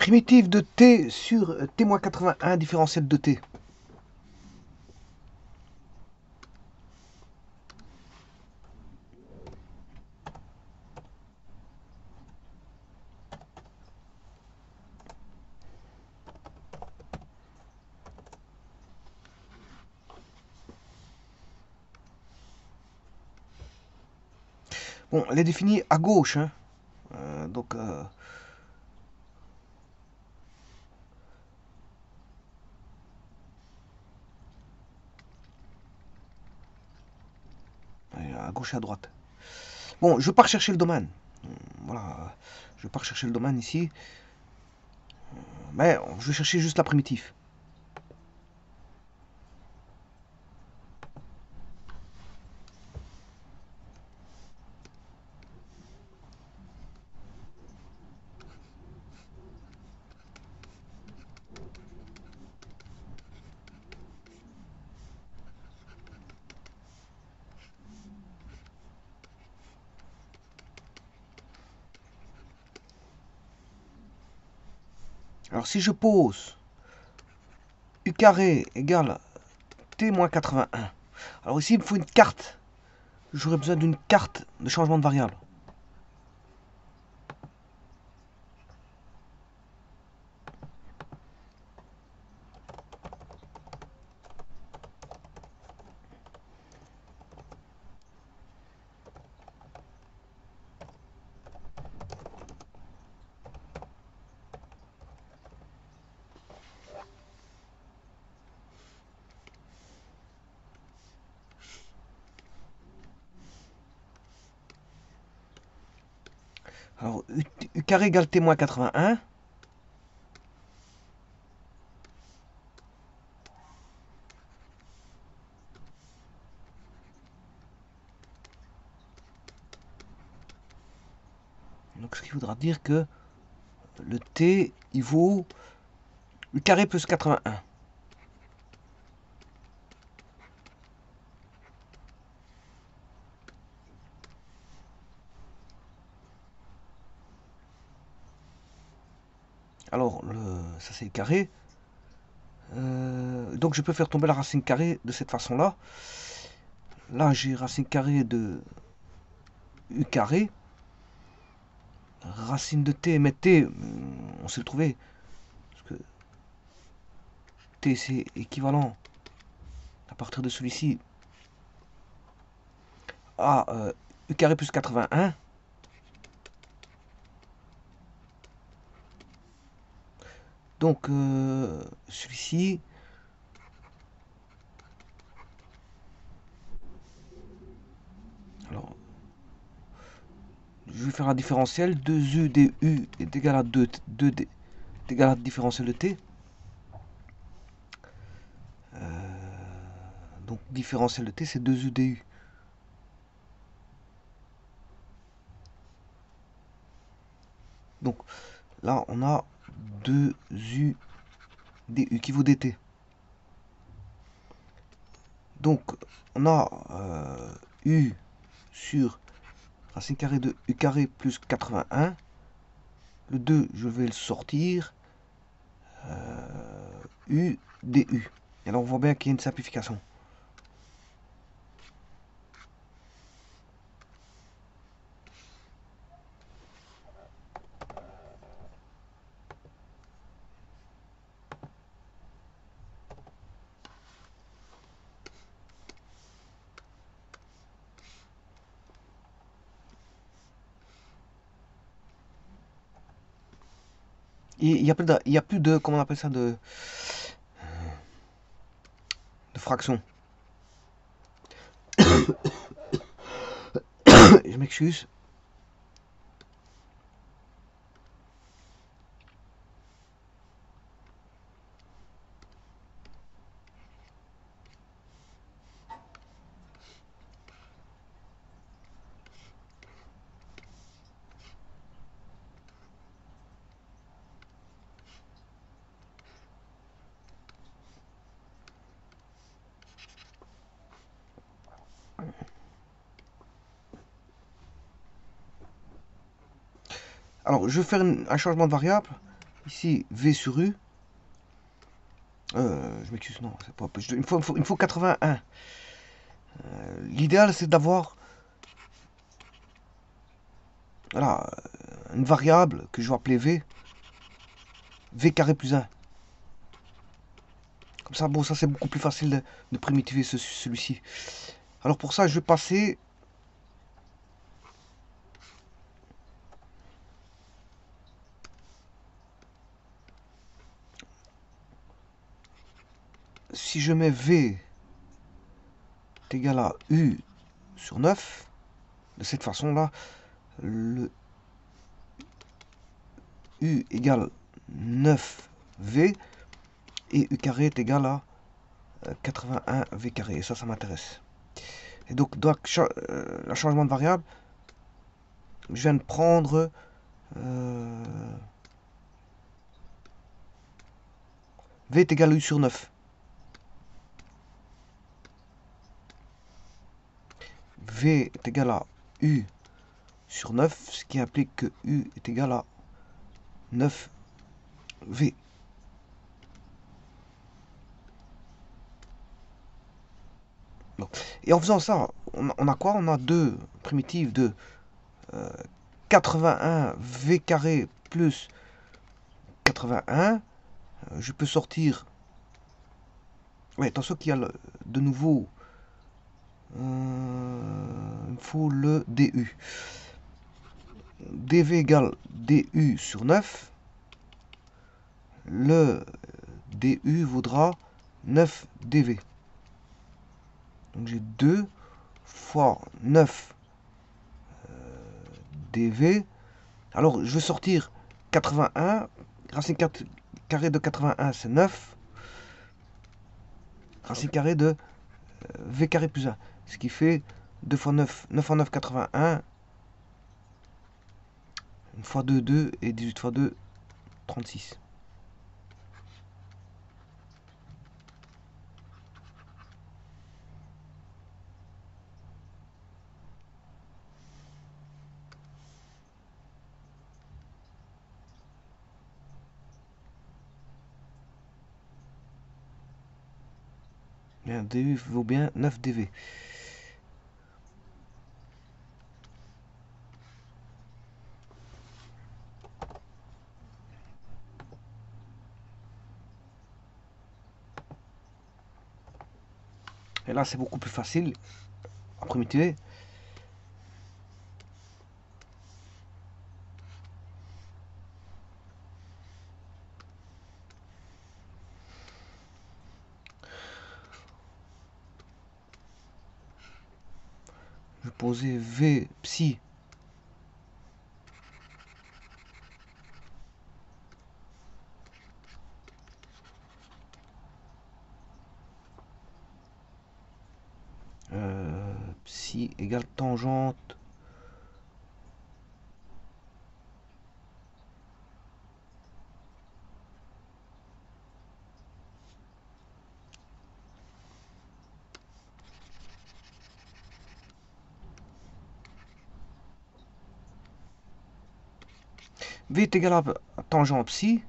Primitive de t sur t-81 différentiel de t. Bon, elle est définie à gauche, hein. Donc, à gauche et à droite. Bon, je pars chercher le domaine. Voilà, je pars chercher le domaine ici. Mais je vais chercher juste la primitive. Alors si je pose u carré égale t-81. Alors ici il me faut une carte. J'aurais besoin d'une carte de changement de variable. Alors u carré égale t-81. Donc ce qui voudra dire que le t il vaut u carré plus 81. Alors ça c'est le carré. Donc je peux faire tomber la racine carrée de cette façon-là. Là j'ai racine carrée de u carré. Racine de t, mais t, on sait le trouver. Parce que t c'est équivalent à partir de celui-ci à u carré plus 81. Donc celui-ci, alors je vais faire un différentiel, 2u du est égal à 2d est égal à différentiel de t. Donc différentiel de t c'est 2u du. Donc là on a 2u du qui vaut dt. Donc on a u sur racine carrée de u carré plus 81. Le 2 je vais le sortir. U du. Et là on voit bien qu'il y a une simplification. Il n'y a plus de, comment on appelle ça, de fraction. Je m'excuse. Alors, je vais faire un changement de variable. Ici, V sur U. Je m'excuse, non, c'est pas. Il me faut 81. L'idéal, c'est d'avoir voilà, une variable que je vais appeler V. V carré plus 1. Comme ça, bon, ça c'est beaucoup plus facile de primitiver celui-ci. Alors pour ça, je vais passer si je mets V est égal à U sur 9, de cette façon-là, le U égale 9V et U carré est égal à 81V carré. Et ça m'intéresse. Et donc, le changement de variable, je viens de prendre V est égal à U sur 9. V est égal à U sur 9, ce qui implique que U est égal à 9V. Bon. Et en faisant ça, on a quoi? On a deux primitives de 81V carré plus 81. Je peux sortir. Ouais, attention qu'il y a de nouveau. Il faut le DU. DV égale DU sur 9. Le DU vaudra 9DV. Donc j'ai 2 fois 9 DV. Alors je vais sortir 81. Racine carrée de 81, c'est 9. Racine carrée de V carré plus 1. Ce qui fait 2 fois 9. 9 fois 9, 81. 1 fois 2, 2. Et 18 fois 2, 36. Bien, DU vaut bien 9 DV. Et là, c'est beaucoup plus facile à primitiver. Je vais poser V psi psi égale tangente V est égal à tangente psi.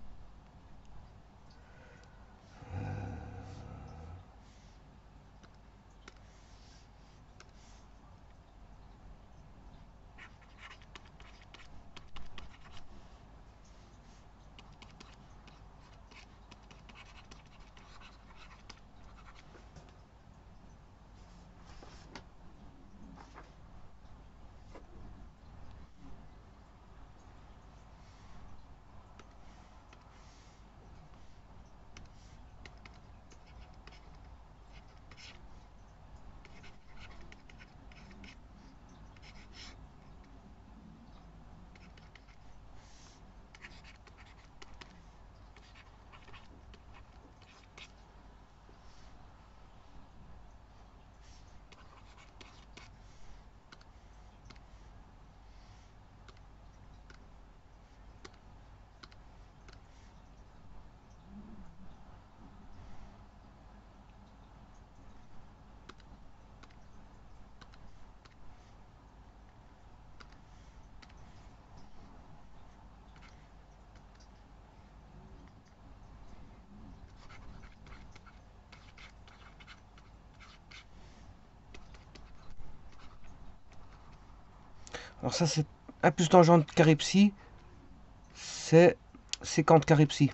Alors ça, c'est 1 plus tangente carré psi, c'est sécante carré psi.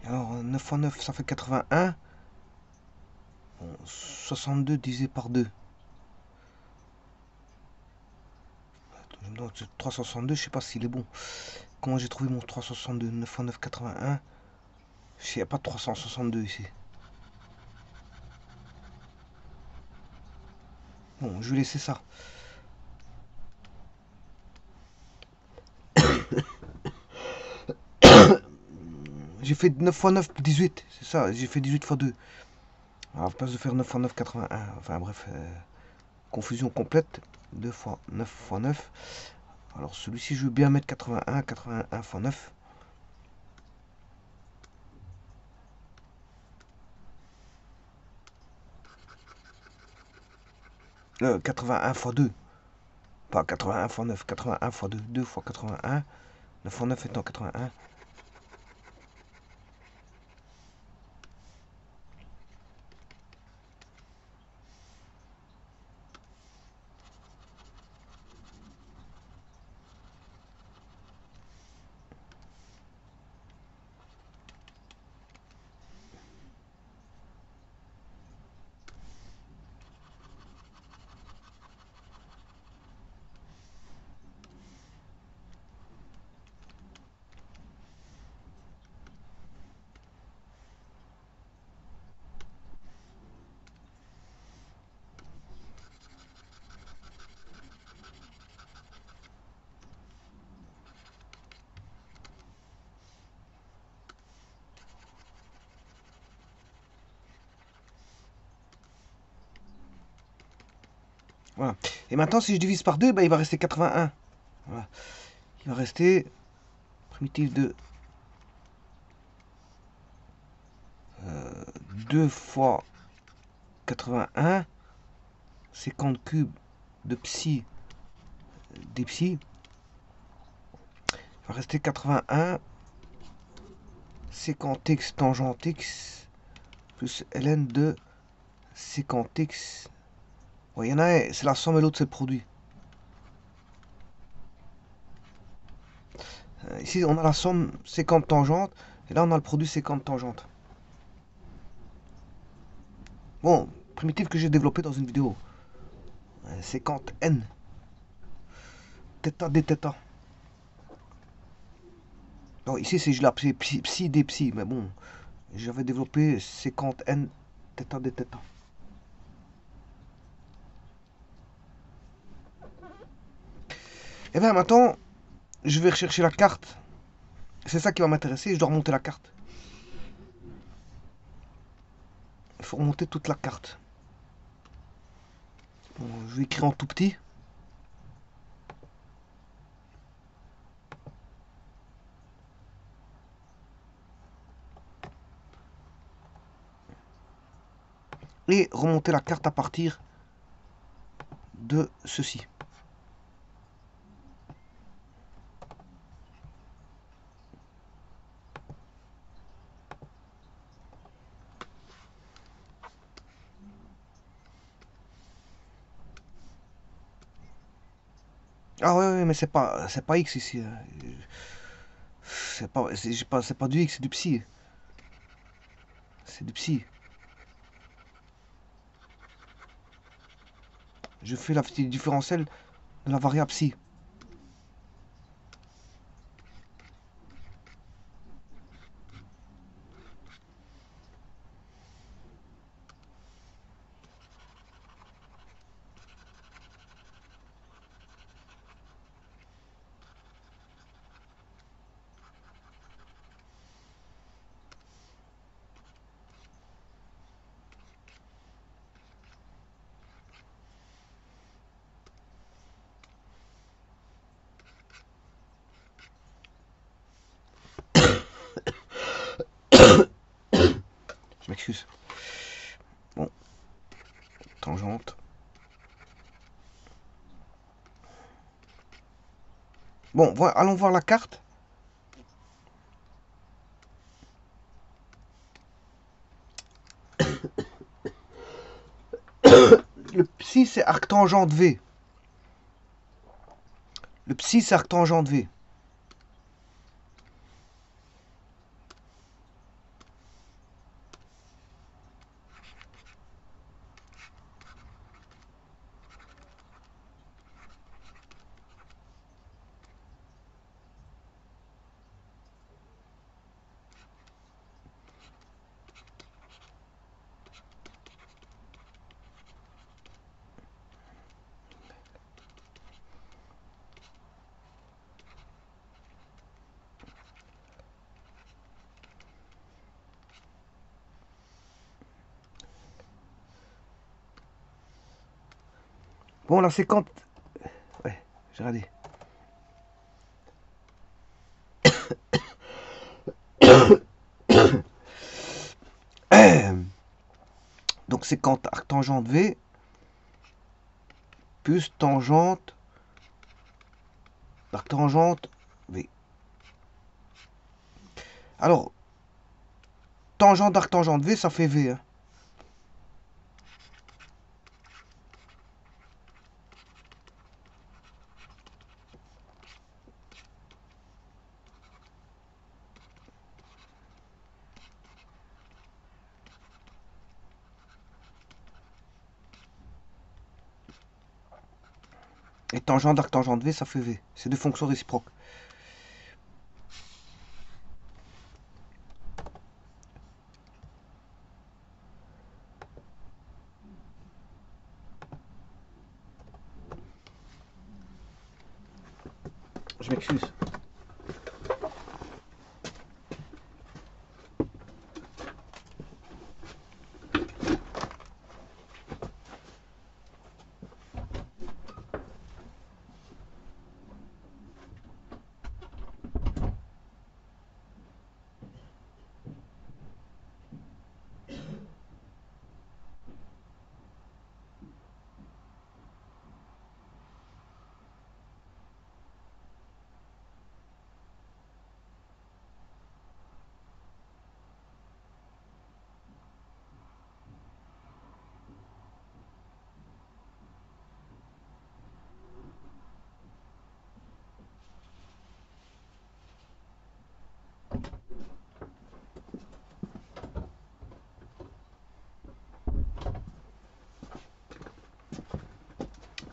Alors 9 fois 9, ça fait 81. Bon, 62 divisé par 2. Non, 362, je sais pas s'il est bon. Comment j'ai trouvé mon 362? 9 fois 9, 81. Il n'y a pas de 362 ici. Bon, je vais laisser ça. J'ai fait 9 fois 9, 18. C'est ça, j'ai fait 18 fois 2. Alors, à place de faire 9 fois 9, 81. Enfin bref, confusion complète. 2 fois 9 fois 9. Alors celui-ci, je veux bien mettre 81. 81 fois 9. 81 fois 2. Pas 81 fois 9. 81 fois 2. 2 fois 81. 9 fois 9 étant 81. Voilà. Et maintenant, si je divise par 2, bah, il va rester 81. Voilà. Il va rester primitive de 2 fois 81, 50 cubes de psi des psi. Il va rester 81, 50x tangente x plus ln de 50x. Ouais, il y en a un, c'est la somme et l'autre c'est le produit. Ici, on a la somme 50 tangente et là on a le produit 50 tangente. Bon, primitive que j'ai développé dans une vidéo. 50 n θ d θ. Donc ici, c'est je l'ai appelé psi d psi, mais bon, j'avais développé 50 n θ d θ. Et bien maintenant, je vais rechercher la carte. C'est ça qui va m'intéresser, je dois remonter la carte. Il faut remonter toute la carte. Bon, je vais écrire en tout petit. Et remonter la carte à partir de ceci. Ah ouais, mais c'est pas X ici. C'est pas du X, c'est du psi. C'est du psi. Je fais la petite différentielle de la variable psi. Je m'excuse. Bon, tangente. Bon, allons voir la carte. Le psi, c'est arctangente V. Le psi, c'est arctangente V. Bon, la séquence... Ouais, j'ai regardé. Donc séquence arctangente V plus tangente arctangente V. Alors, tangente d'arctangente V, ça fait V. Hein. Et tangente d'arctangente V, ça fait V. C'est deux fonctions réciproques. Je m'excuse.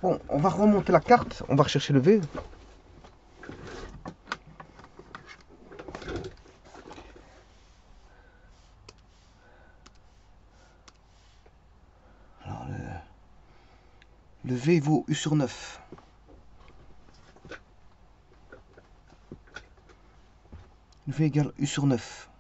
Bon, on va remonter la carte. On va rechercher le V. Alors, le V vaut U sur 9. V égale U sur 9.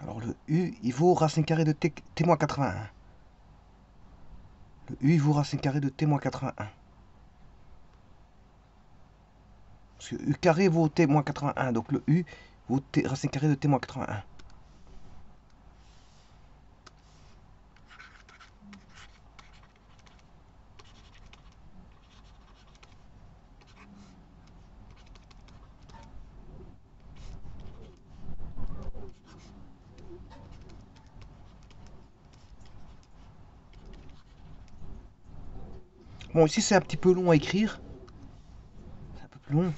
Alors le U, il vaut racine carrée de t-81. Le U, il vaut racine carrée de t-81. Parce que U carré vaut t-81, donc le U vaut racine carrée de t-81. Bon, ici c'est un petit peu long à écrire. C'est un peu plus long.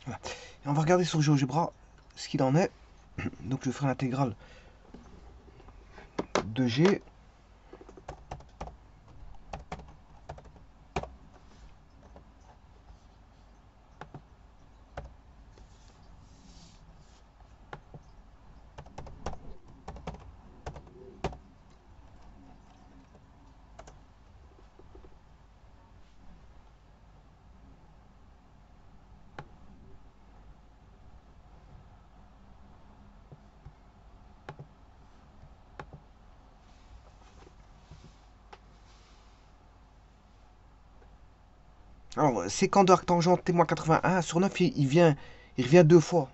Voilà. Et on va regarder sur GeoGebra ce qu'il en est. Donc je ferai l'intégrale de G. Alors, séquent de arctangente t-81 sur 9, il revient deux fois.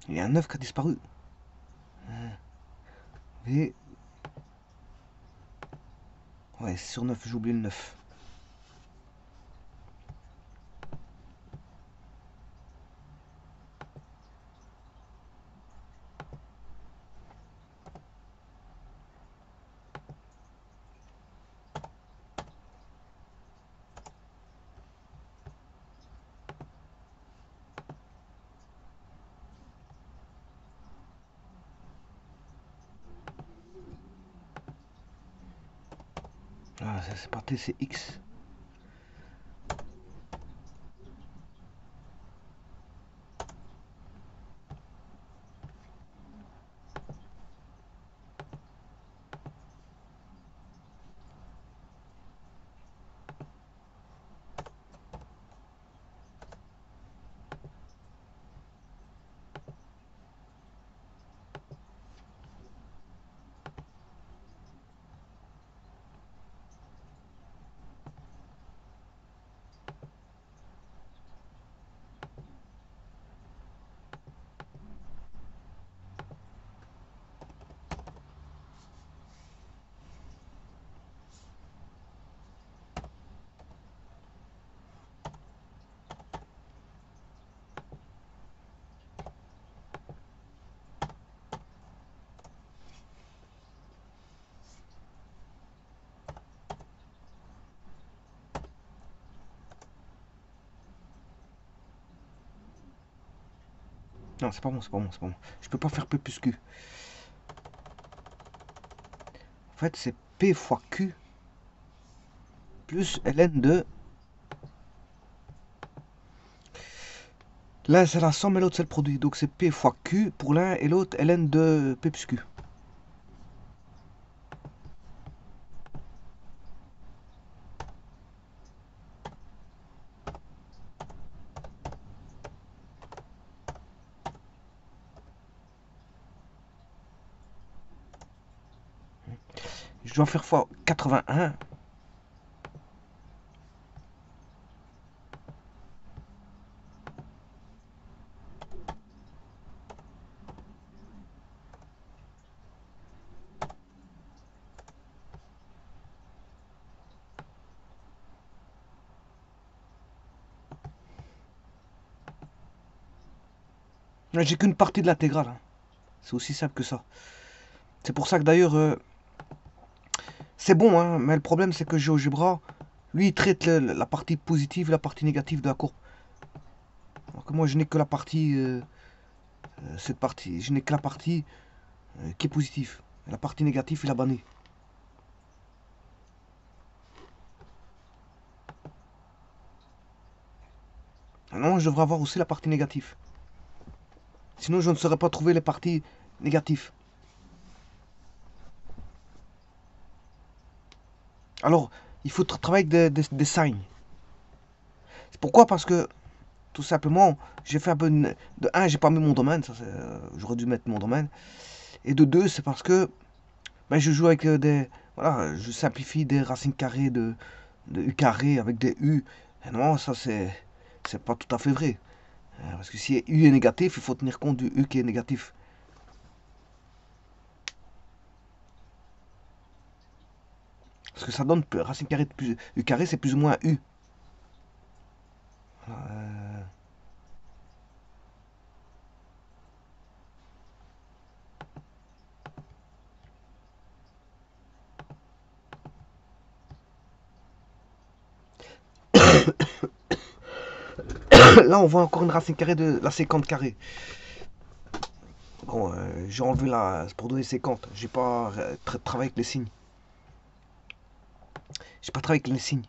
Il y a un 9 qui a disparu. V. Ouais, sur 9, j'ai oublié le 9. Ah, ça c'est parti, c'est X. Non, c'est pas bon, c'est pas bon, c'est pas bon. Je peux pas faire P plus Q. En fait, c'est P fois Q plus ln de... L'un c'est la somme et l'autre c'est le produit. Donc c'est P fois Q pour l'un et l'autre ln de P plus Q. Je dois faire fois 81. J'ai qu'une partie de l'intégrale, hein. C'est aussi simple que ça. C'est pour ça que d'ailleurs, c'est bon, hein, mais le problème c'est que GeoGebra, lui, il traite la partie positive et la partie négative de la courbe. Alors que moi, je n'ai que la partie, cette partie, je n'ai que la partie qui est positive. La partie négative, il a banni. Non, je devrais avoir aussi la partie négative. Sinon, je ne saurais pas trouver les parties négatives. Alors, il faut travailler avec des signes. C'est pourquoi? Parce que, tout simplement, j'ai fait un peu de un, j'ai pas mis mon domaine, j'aurais dû mettre mon domaine. Et de deux, c'est parce que ben, je joue avec des. Voilà, je simplifie des racines carrées de U carré avec des U. Et non, ça c'est pas tout à fait vrai. Parce que si U est négatif, il faut tenir compte du U qui est négatif. Parce que ça donne racine carrée de plus, U carré, c'est plus ou moins U. Euh, Là, on voit encore une racine carrée de la séquente carrée. Bon, j'ai enlevé la pour donner séquente. J'ai pas travaillé avec les signes. J'ai pas travaillé avec les signes.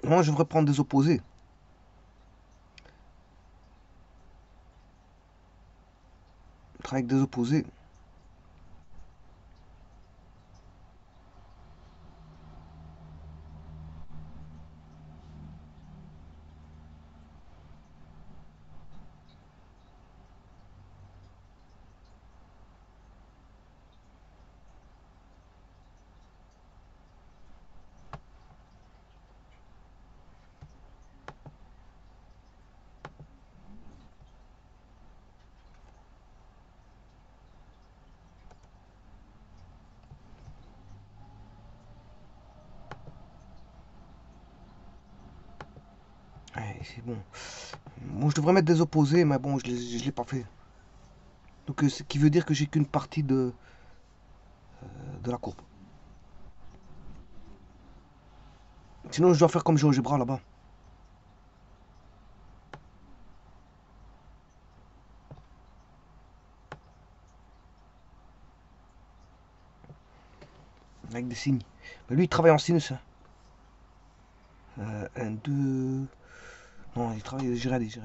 Moi, je devrais prendre des opposés. Travailler avec des opposés. Ouais, c'est bon. Bon, je devrais mettre des opposés, mais bon, je l'ai pas fait. Donc, ce qui veut dire que j'ai qu'une partie de la courbe. Sinon, je dois faire comme GeoGebra là-bas. Avec des signes. Mais lui, il travaille en sinus, hein. 1, 2. Non, il travaille, j'ai rien dit.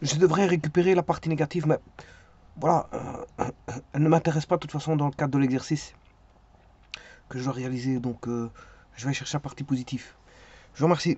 je devrais récupérer la partie négative, mais voilà, elle ne m'intéresse pas de toute façon dans le cadre de l'exercice que je dois réaliser. Donc, je vais chercher la partie positive. Je vous remercie.